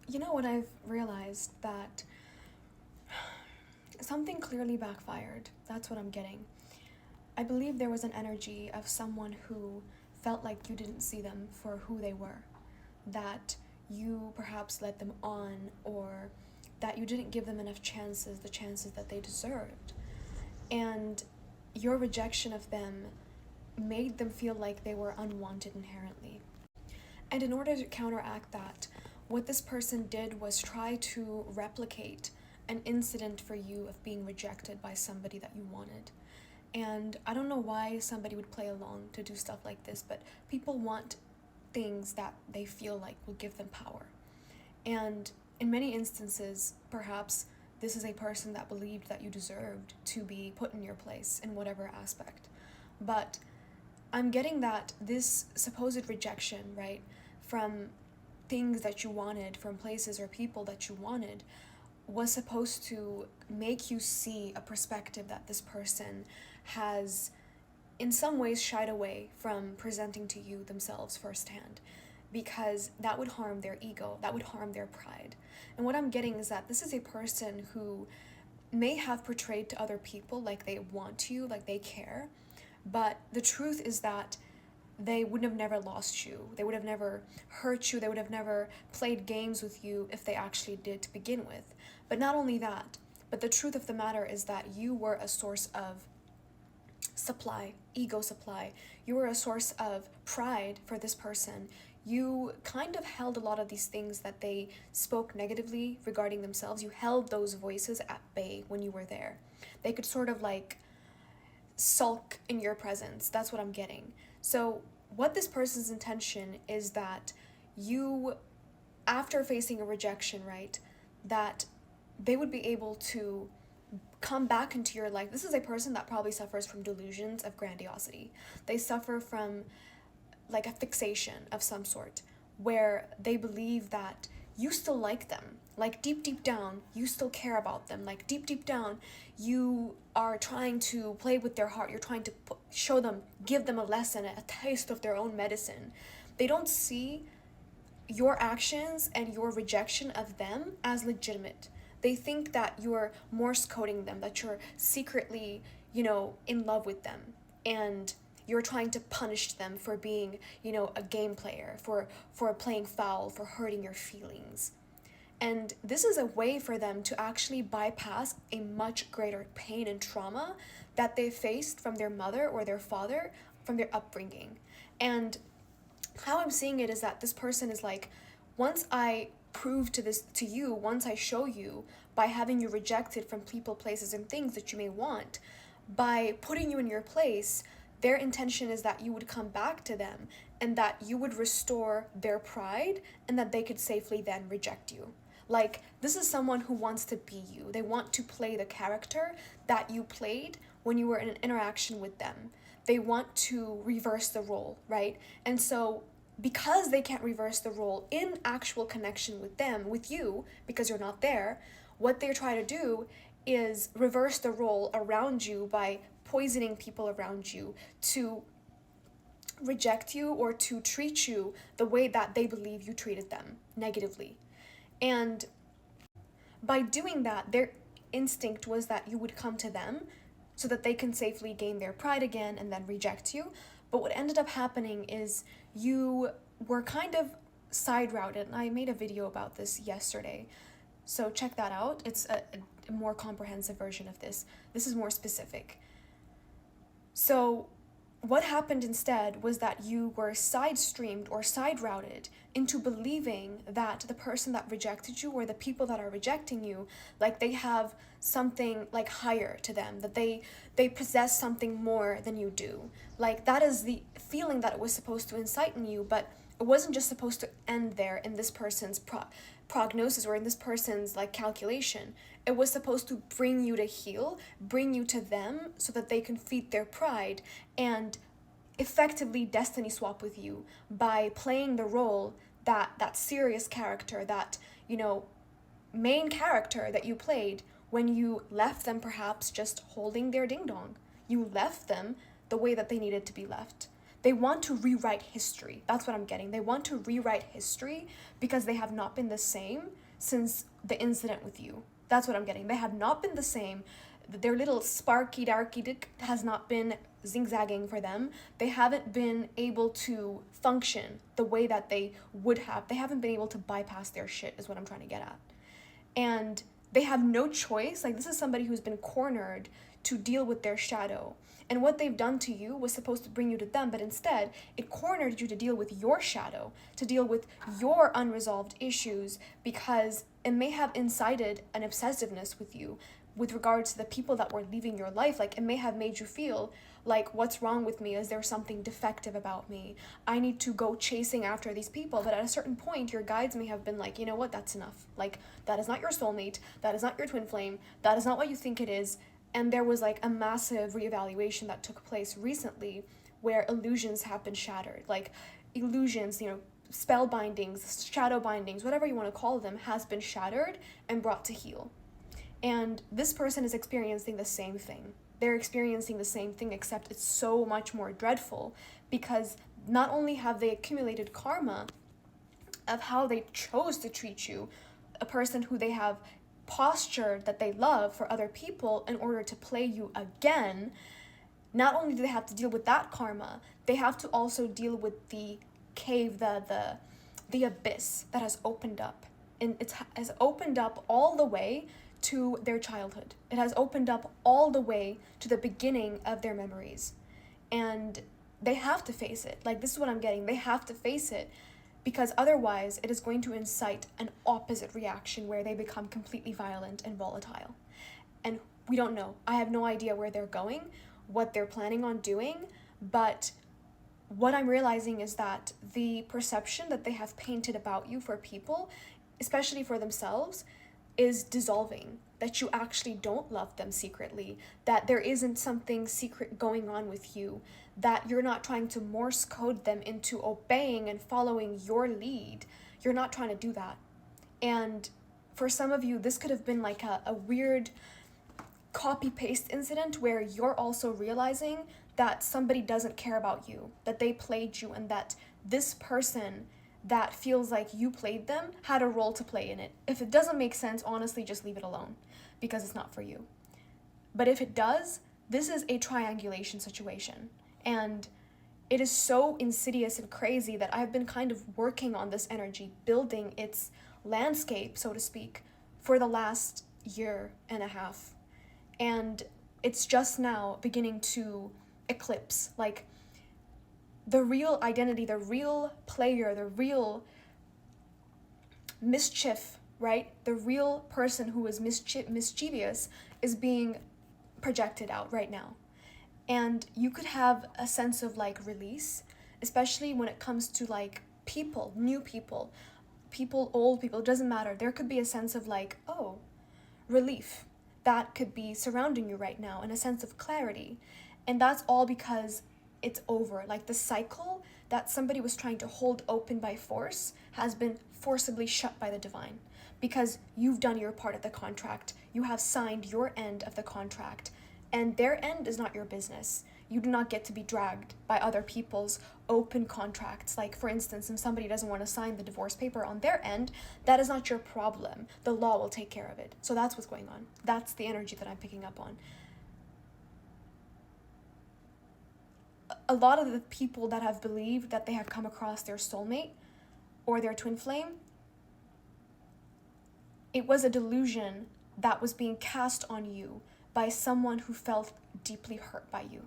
You know what, I've realized that something clearly backfired. That's what I'm getting. I believe there was an energy of someone who felt like you didn't see them for who they were, that you perhaps led them on, or that you didn't give them enough chances, the chances that they deserved. And your rejection of them made them feel like they were unwanted inherently. And in order to counteract that, what this person did was try to replicate an incident for you of being rejected by somebody that you wanted. And I don't know why somebody would play along to do stuff like this, but people want things that they feel like will give them power. And in many instances, perhaps this is a person that believed that you deserved to be put in your place in whatever aspect. But I'm getting that this supposed rejection, right, from things that you wanted, from places or people that you wanted, was supposed to make you see a perspective that this person has in some ways shied away from presenting to you themselves firsthand, because that would harm their ego, that would harm their pride. And what I'm getting is that this is a person who may have portrayed to other people like they want you, like they care, but the truth is that they would have never lost you. They would have never hurt you. They would have never played games with you if they actually did to begin with. But not only that, but the truth of the matter is that you were a source of supply, ego supply. You were a source of pride for this person. You kind of held a lot of these things that they spoke negatively regarding themselves. You held those voices at bay when you were there. They could sort of like sulk in your presence. That's what I'm getting. So what this person's intention is that you, after facing a rejection, right, that they would be able to come back into your life. This is a person that probably suffers from delusions of grandiosity. They suffer from like a fixation of some sort, where they believe that you still like them. Like deep down, you still care about them. Like deep down, you are trying to play with their heart. You're trying to show them, give them a lesson, a taste of their own medicine. They don't see your actions and your rejection of them as legitimate. They think that you're Morse coding them, that you're secretly, in love with them. And you're trying to punish them for being, a game player, for playing foul, for hurting your feelings. And this is a way for them to actually bypass a much greater pain and trauma that they faced from their mother or their father, from their upbringing. And how I'm seeing it is that this person is like, once I prove to you, once I show you by having you rejected from people, places, and things that you may want, by putting you in your place, their intention is that you would come back to them and that you would restore their pride and that they could safely then reject you. Like, this is someone who wants to be you. They want to play the character that you played when you were in an interaction with them. They want to reverse the role, right? And so because they can't reverse the role in actual connection with them, with you, because you're not there, what they try to do is reverse the role around you by poisoning people around you to reject you or to treat you the way that they believe you treated them negatively. And by doing that, their instinct was that you would come to them so that they can safely gain their pride again and then reject you. But what ended up happening is you were kind of side routed. And I made a video about this yesterday, so check that out. It's a more comprehensive version of this. This is more specific. So what happened instead was that you were side streamed or side routed into believing that the person that rejected you or the people that are rejecting you, like they have something like higher to them, that they possess something more than you do. Like that is the feeling that it was supposed to incite in you, but it wasn't just supposed to end there in this person's prognosis or in this person's like calculation. It was supposed to bring you to heal, bring you to them so that they can feed their pride and effectively destiny swap with you by playing the role that serious character, that, main character that you played when you left them perhaps just holding their ding dong. You left them the way that they needed to be left. They want to rewrite history. That's what I'm getting. They want to rewrite history because they have not been the same since the incident with you. That's what I'm getting. They have not been the same. Their little sparky darky dick has not been zigzagging for them. They haven't been able to function the way that they would have. They haven't been able to bypass their shit, is what I'm trying to get at. And they have no choice. Like, this is somebody who's been cornered to deal with their shadow. And what they've done to you was supposed to bring you to them, but instead it cornered you to deal with your shadow, to deal with your unresolved issues, because it may have incited an obsessiveness with you with regards to the people that were leaving your life. Like, it may have made you feel like, what's wrong with me? Is there something defective about me? I need to go chasing after these people. But at a certain point, your guides may have been like, you know what, that's enough. Like, that is not your soulmate. That is not your twin flame. That is not what you think it is. And there was like a massive reevaluation that took place recently where illusions have been shattered. Like, illusions, you know, spell bindings, shadow bindings, whatever you want to call them, has been shattered and brought to heal. And this person is experiencing the same thing. They're experiencing the same thing, except it's so much more dreadful, because not only have they accumulated karma of how they chose to treat you, a person who they have postured that they love for other people in order to play you again, not only do they have to deal with that karma, they have to also deal with the cave, the abyss that has opened up. And it has opened up all the way to their childhood. It has opened up all the way to the beginning of their memories. And they have to face it. Like, this is what I'm getting. They have to face it, because otherwise it is going to incite an opposite reaction where they become completely violent and volatile. And we don't know. I have no idea where they're going, what they're planning on doing, but what I'm realizing is that the perception that they have painted about you for people, especially for themselves, is dissolving, that you actually don't love them secretly, that there isn't something secret going on with you, that you're not trying to Morse code them into obeying and following your lead. You're not trying to do that. And for some of you, this could have been like a weird copy-paste incident where you're also realizing that somebody doesn't care about you, that they played you, and that this person that feels like you played them had a role to play in it. If it doesn't make sense, honestly, just leave it alone, because it's not for you. But if it does, this is a triangulation situation. And it is so insidious and crazy that I've been kind of working on this energy, building its landscape, so to speak, for the last year and a half. And it's just now beginning to eclipse. Like, the real identity, the real player, the real mischief, right? The real person who is mischievous is being projected out right now. And you could have a sense of like release, especially when it comes to like people, new people, old people, it doesn't matter. There could be a sense of like, oh, relief that could be surrounding you right now, and a sense of clarity. And that's all because it's over. Like, the cycle that somebody was trying to hold open by force has been forcibly shut by the divine, because you've done your part of the contract. You have signed your end of the contract, and their end is not your business. You do not get to be dragged by other people's open contracts. Like, for instance, if somebody doesn't want to sign the divorce paper on their end, that is not your problem. The law will take care of it. So that's what's going on. That's the energy that I'm picking up on. A lot of the people that have believed that they have come across their soulmate or their twin flame, it was a delusion that was being cast on you by someone who felt deeply hurt by you.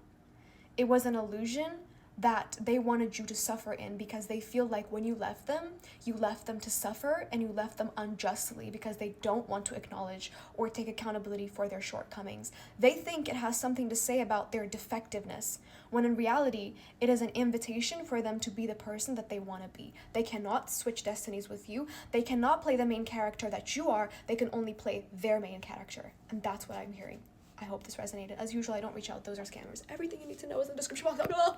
It was an illusion that they wanted you to suffer in, because they feel like when you left them to suffer, and you left them unjustly because they don't want to acknowledge or take accountability for their shortcomings. They think it has something to say about their defectiveness, when in reality, it is an invitation for them to be the person that they want to be. They cannot switch destinies with you. They cannot play the main character that you are. They can only play their main character. And that's what I'm hearing. I hope this resonated. As usual, I don't reach out. Those are scammers. Everything you need to know is in the description box.